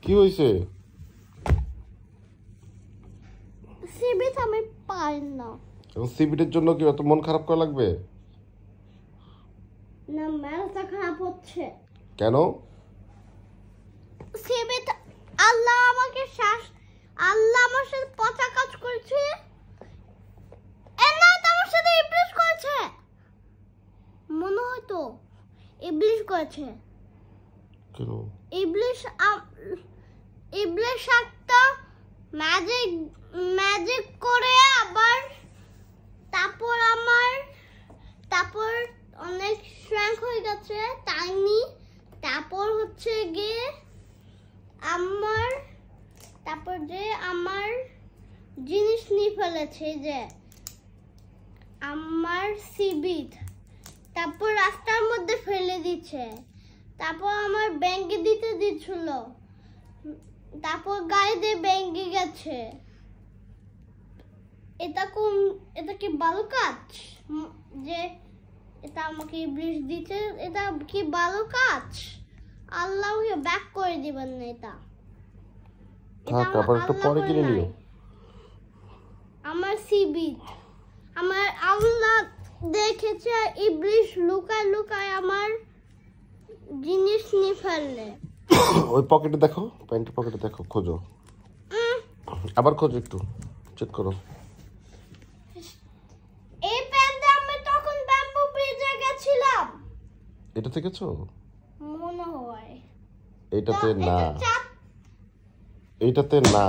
কি হয়েছে? সিবিট আমি পাই না। সিবিটের জন্য কি এত মন খারাপ করা লাগবে? না, মেজাজটা খারাপ হচ্ছে। কেন? সিবিট আল্লাহ আমাকে আল্লাহ আমার সাথে পচা কাজ করেছে। না, আমার সাথে ইবলিশ করেছে। মনে হয় তো ইবলিশ করেছে। কেন? ইবলিশ একটা ম্যাজিক করে আবার তারপর অনেক শ্র্যাঙ্ক হয়ে গেছে টাইনি। তারপর হচ্ছে গিয়ে আমার জিনিস নিয়ে ফেলেছে, যে আমার সিবিট। তারপর রাস্তার মধ্যে ফেলে দিচ্ছে। তারপর আমার ব্যাংকে দিতে দিচ্ছিল, তারপর গাড়ি দিয়ে ব্যাংকে গেছে। এটা কি ভালো কাজ? যে এটা আমাকে ইবলিশ দিতে, এটা কি ভালো কাজ? আল্লাহকে ব্যাক করে দিবেন না। এটা আবার একটু পরে কিনে নিও। আমার সিবিট আমার আল্লাহ দেখেছে, ইবলিশ লুকায় আমার জিনিস নিয়ে ফেললে। ওই পকেটে দেখো, প্যান্টের পকেটে দেখো, খোঁজো, আবার খোঁজো, একটু চেক করো। এই প্যান্টে আমি তখন ব্যাম্বু ব্রিজে গেছিলাম। এটা থেকেছো? মনে হয় এটাতে না, এইটাতে না।